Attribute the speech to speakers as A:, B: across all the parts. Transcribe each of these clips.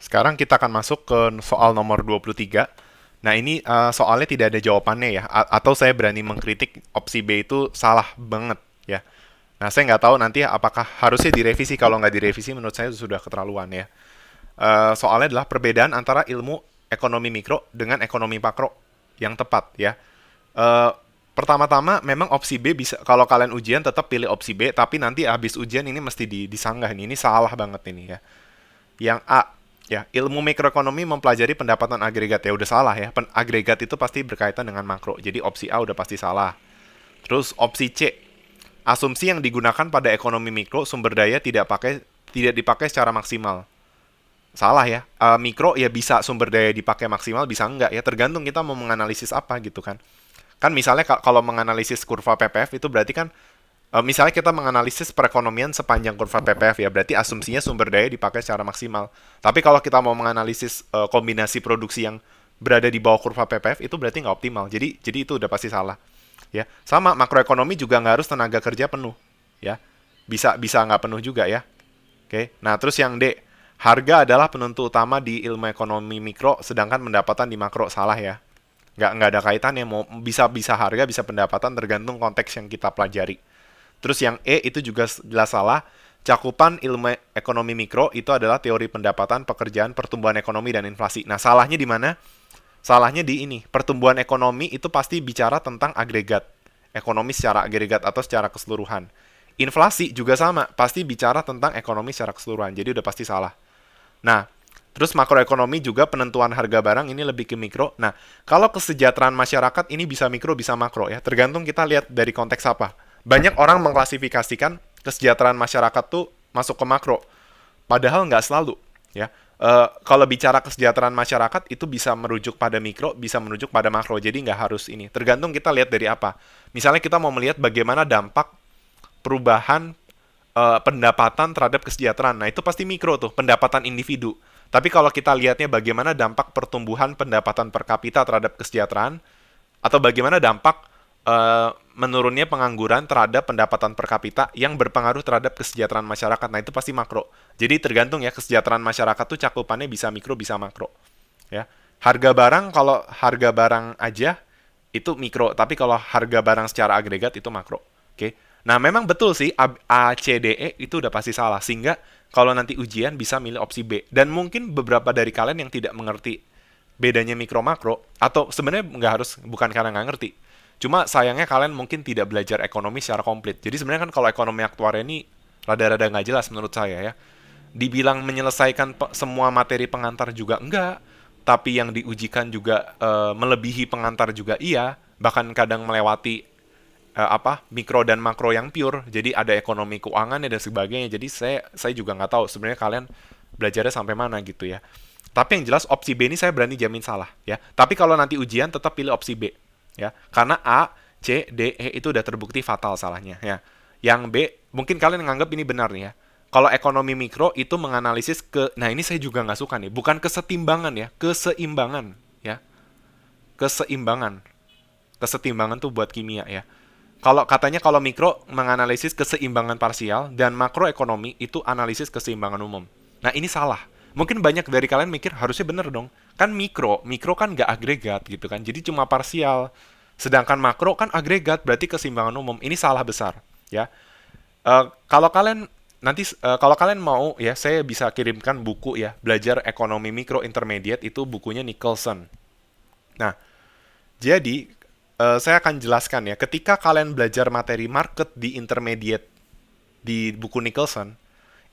A: Sekarang kita akan masuk ke soal nomor 23. Nah, ini soalnya tidak ada jawabannya ya. Atau saya berani mengkritik opsi B itu salah banget ya. Nah, saya nggak tahu nanti apakah harusnya direvisi. Kalau nggak direvisi, menurut saya sudah keterlaluan ya. Soalnya adalah perbedaan antara ilmu ekonomi mikro dengan ekonomi makro yang tepat ya. Eh, Pertama-tama memang opsi B bisa, kalau kalian ujian tetap pilih opsi B, tapi nanti habis ujian ini mesti disanggah nih. Ini salah banget ini ya. Yang A, ya, ilmu mikroekonomi mempelajari pendapatan agregat. Ya udah salah ya. Agregat itu pasti berkaitan dengan makro. Jadi opsi A udah pasti salah. Terus opsi C, asumsi yang digunakan pada ekonomi mikro sumber daya tidak dipakai secara maksimal. Salah ya. Mikro ya bisa sumber daya dipakai maksimal, bisa enggak ya, tergantung kita mau menganalisis apa gitu kan. Kan misalnya kalau menganalisis kurva PPF itu berarti kan misalnya kita menganalisis perekonomian sepanjang kurva PPF ya, berarti asumsinya sumber daya dipakai secara maksimal. Tapi kalau kita mau menganalisis kombinasi produksi yang berada di bawah kurva PPF itu berarti nggak optimal. Jadi itu udah pasti salah. Ya, sama makroekonomi juga nggak harus tenaga kerja penuh. Ya, bisa bisa nggak penuh juga ya. Oke, nah terus yang D, harga adalah penentu utama di ilmu ekonomi mikro, sedangkan pendapatan di makro salah ya. Nggak ada kaitannya, mau bisa bisa harga bisa pendapatan tergantung konteks yang kita pelajari. Terus yang E itu juga jelas salah. Cakupan ilmu ekonomi mikro itu adalah teori pendapatan, pekerjaan, pertumbuhan ekonomi, dan inflasi. Nah, salahnya di mana? Salahnya di ini. Pertumbuhan ekonomi itu pasti bicara tentang agregat. Ekonomi secara agregat atau secara keseluruhan. Inflasi juga sama, pasti bicara tentang ekonomi secara keseluruhan. Jadi udah pasti salah. Nah, terus makroekonomi juga penentuan harga barang ini lebih ke mikro. Nah, kalau kesejahteraan masyarakat ini bisa mikro, bisa makro ya. Tergantung kita lihat dari konteks apa. Banyak orang mengklasifikasikan kesejahteraan masyarakat tuh masuk ke makro. Padahal nggak selalu ya. Kalau bicara kesejahteraan masyarakat itu bisa merujuk pada mikro, bisa merujuk pada makro. Jadi nggak harus ini. Tergantung kita lihat dari apa. Misalnya kita mau melihat bagaimana dampak perubahan pendapatan terhadap kesejahteraan. Nah, itu pasti mikro tuh, pendapatan individu. Tapi kalau kita lihatnya bagaimana dampak pertumbuhan pendapatan per kapita terhadap kesejahteraan, atau bagaimana dampak menurunnya pengangguran terhadap pendapatan per kapita yang berpengaruh terhadap kesejahteraan masyarakat. Nah, itu pasti makro. Jadi tergantung ya, kesejahteraan masyarakat tuh cakupannya bisa mikro, bisa makro. Ya. Harga barang, kalau harga barang aja itu mikro, tapi kalau harga barang secara agregat itu makro. Oke. Nah, memang betul sih A, C, D, E itu udah pasti salah. Sehingga kalau nanti ujian bisa milih opsi B. Dan mungkin beberapa dari kalian yang tidak mengerti bedanya mikro makro, atau sebenarnya nggak harus, bukan karena nggak ngerti. Cuma sayangnya kalian mungkin tidak belajar ekonomi secara komplit. Jadi sebenarnya kan kalau ekonomi aktuaria ini rada-rada nggak jelas menurut saya ya. Dibilang menyelesaikan semua materi pengantar juga enggak, tapi yang diujikan juga melebihi pengantar juga iya, bahkan kadang melewati mikro dan makro yang pure. Jadi ada ekonomi keuangan dan sebagainya. Jadi saya juga nggak tahu sebenarnya kalian belajarnya sampai mana gitu ya. Tapi yang jelas opsi B ini saya berani jamin salah ya. Tapi kalau nanti ujian tetap pilih opsi B ya. Karena A, C, D, E itu udah terbukti fatal salahnya ya. Yang B mungkin kalian nganggap ini benar nih ya. Kalau ekonomi mikro itu menganalisis nah ini saya juga nggak suka nih, bukan kesetimbangan ya, keseimbangan ya, keseimbangan, kesetimbangan tuh buat kimia ya. Kalau katanya kalau mikro menganalisis keseimbangan parsial dan makroekonomi itu analisis keseimbangan umum. Nah, ini salah. Mungkin banyak dari kalian mikir harusnya bener dong. Kan mikro kan nggak agregat gitu kan. Jadi cuma parsial. Sedangkan makro kan agregat berarti keseimbangan umum. Ini salah besar ya. Kalau kalian kalau kalian mau ya saya bisa kirimkan buku ya, belajar ekonomi mikro intermediate, itu bukunya Nicholson. Nah, jadi, saya akan jelaskan ya, ketika kalian belajar materi market di intermediate di buku Nicholson,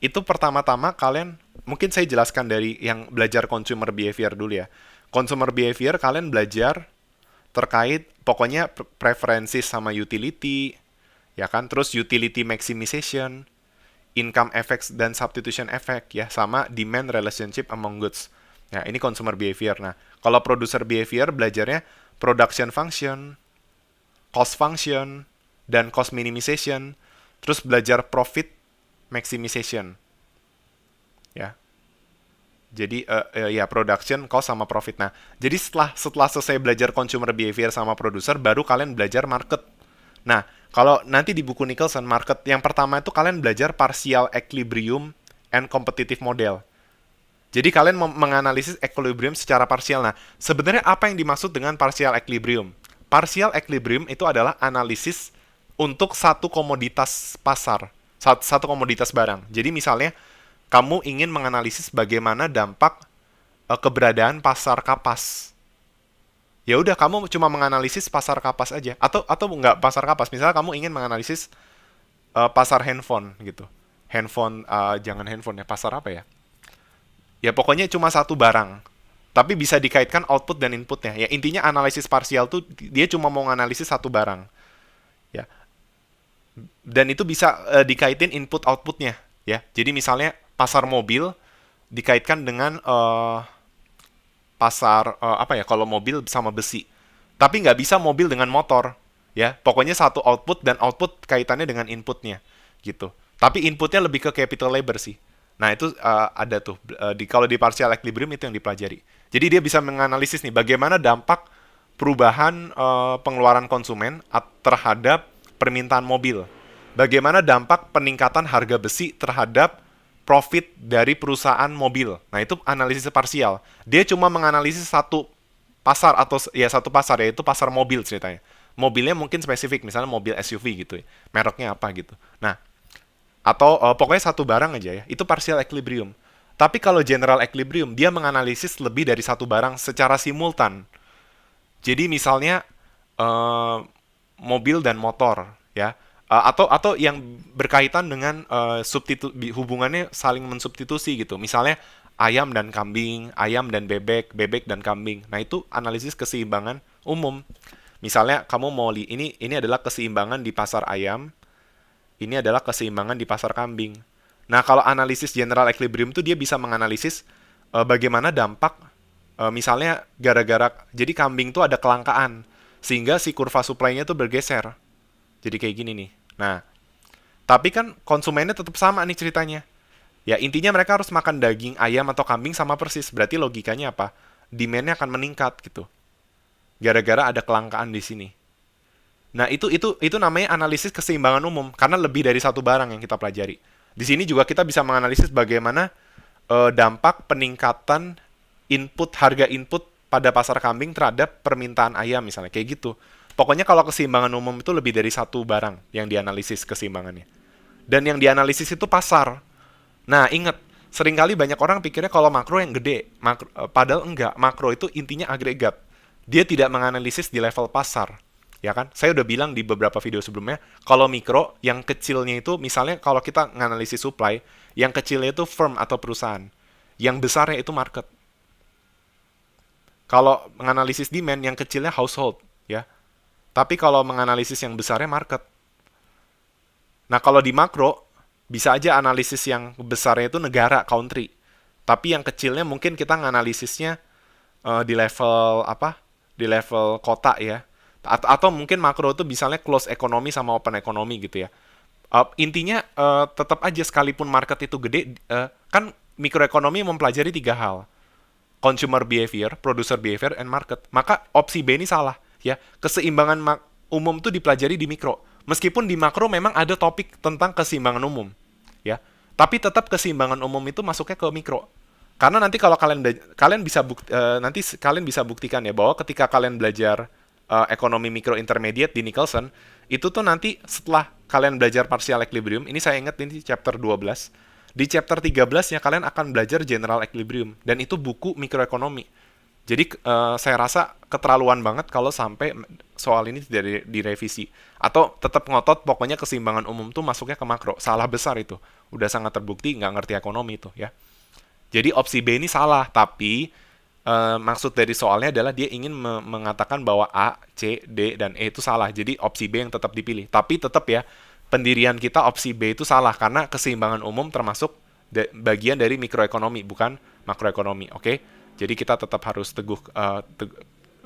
A: itu pertama-tama kalian, mungkin saya jelaskan dari yang belajar consumer behavior dulu ya. Consumer behavior kalian belajar terkait pokoknya preferensi sama utility, ya kan? Terus utility maximization, income effects dan substitution effect ya, sama demand relationship among goods. Nah, ini consumer behavior. Nah, kalau producer behavior belajarnya production function, cost function, dan cost minimization. Terus belajar profit maximization. Ya. Jadi ya production, cost sama profit. Nah, jadi setelah selesai belajar consumer behavior sama producer, baru kalian belajar market. Nah, kalau nanti di buku Nicholson market yang pertama itu kalian belajar partial equilibrium and competitive model. Jadi kalian menganalisis equilibrium secara parsial. Nah, sebenarnya apa yang dimaksud dengan partial equilibrium? Partial equilibrium itu adalah analisis untuk satu komoditas pasar, satu komoditas barang. Jadi misalnya kamu ingin menganalisis bagaimana dampak keberadaan pasar kapas. Ya udah kamu cuma menganalisis pasar kapas aja, atau nggak pasar kapas. Misalnya kamu ingin menganalisis pasar handphone gitu. Handphone, jangan handphone ya, pasar apa ya? Ya pokoknya cuma satu barang. Tapi bisa dikaitkan output dan inputnya. Ya intinya analisis parsial tuh dia cuma mau menganalisis satu barang. Ya. Dan itu bisa dikaitin input outputnya. Ya. Jadi misalnya pasar mobil dikaitkan dengan pasar apa ya, kalau mobil sama besi. Tapi nggak bisa mobil dengan motor. Ya. Pokoknya satu output dan output kaitannya dengan inputnya. Gitu. Tapi inputnya lebih ke capital labor sih. Nah, itu ada tuh kalau di partial equilibrium itu yang dipelajari. Jadi dia bisa menganalisis nih bagaimana dampak perubahan pengeluaran konsumen terhadap permintaan mobil. Bagaimana dampak peningkatan harga besi terhadap profit dari perusahaan mobil. Nah, itu analisis parsial. Dia cuma menganalisis satu pasar atau ya satu pasar, yaitu pasar mobil ceritanya. Mobilnya mungkin spesifik, misalnya mobil SUV gitu ya. Mereknya apa gitu. Nah, atau pokoknya satu barang aja ya, itu partial equilibrium. Tapi kalau general equilibrium, dia menganalisis lebih dari satu barang secara simultan. Jadi misalnya uh, mobil dan motor ya. Atau yang berkaitan dengan hubungannya saling mensubstitusi gitu. Misalnya ayam dan kambing, ayam dan bebek, bebek dan kambing. Nah, itu analisis keseimbangan umum. Misalnya kamu mau ini adalah keseimbangan di pasar ayam, ini adalah keseimbangan di pasar kambing. Nah, kalau analisis general equilibrium itu dia bisa menganalisis bagaimana dampak misalnya gara-gara jadi kambing tuh ada kelangkaan sehingga si kurva supply-nya tuh bergeser. Jadi kayak gini nih. Nah, tapi kan konsumennya tetap sama nih ceritanya. Ya, intinya mereka harus makan daging ayam atau kambing sama persis. Berarti logikanya apa? Demand-nya akan meningkat gitu. Gara-gara ada kelangkaan di sini. Nah, itu namanya analisis keseimbangan umum karena lebih dari satu barang yang kita pelajari. Di sini juga kita bisa menganalisis bagaimana dampak peningkatan harga input pada pasar kambing terhadap permintaan ayam misalnya kayak gitu. Pokoknya kalau keseimbangan umum itu lebih dari satu barang yang dianalisis keseimbangannya. Dan yang dianalisis itu pasar. Nah, ingat, seringkali banyak orang pikirnya kalau makro yang gede, padahal enggak. Makro itu intinya agregat. Dia tidak menganalisis di level pasar. Ya kan? Saya udah bilang di beberapa video sebelumnya, kalau mikro, yang kecilnya itu, misalnya kalau kita menganalisis supply, yang kecilnya itu firm atau perusahaan. Yang besarnya itu market. Kalau menganalisis demand, yang kecilnya household. Ya. Tapi kalau menganalisis yang besarnya market. Nah, kalau di makro, bisa aja analisis yang besarnya itu negara, country. Tapi yang kecilnya mungkin kita menganalisisnya di level apa? Di level kota ya. Atau mungkin makro itu misalnya close economy sama open economy gitu ya. Intinya tetap aja sekalipun market itu gede, kan mikroekonomi mempelajari tiga hal. Consumer behavior, producer behavior, and market. Maka opsi B ini salah ya. Keseimbangan umum itu dipelajari di mikro. Meskipun di makro memang ada topik tentang keseimbangan umum ya. Tapi tetap keseimbangan umum itu masuknya ke mikro. Karena nanti kalau kalian bisa nanti kalian bisa buktikan ya bahwa ketika kalian belajar ekonomi mikro intermediate di Nicholson, itu tuh nanti setelah kalian belajar partial equilibrium, ini saya ingat ini chapter 12. Di chapter 13-nya kalian akan belajar general equilibrium dan itu buku mikroekonomi. Jadi saya rasa keterlaluan banget kalau sampai soal ini tidak direvisi. Atau tetap ngotot pokoknya keseimbangan umum tuh masuknya ke makro. Salah besar itu. Udah sangat terbukti nggak ngerti ekonomi itu ya. Jadi opsi B ini salah, tapi maksud dari soalnya adalah dia ingin mengatakan bahwa A, C, D, dan E itu salah. Jadi opsi B yang tetap dipilih. Tapi tetap ya, pendirian kita opsi B itu salah karena keseimbangan umum termasuk bagian dari mikroekonomi, bukan makroekonomi. Oke? Jadi kita tetap harus teguh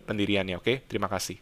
A: pendiriannya. Oke? Terima kasih.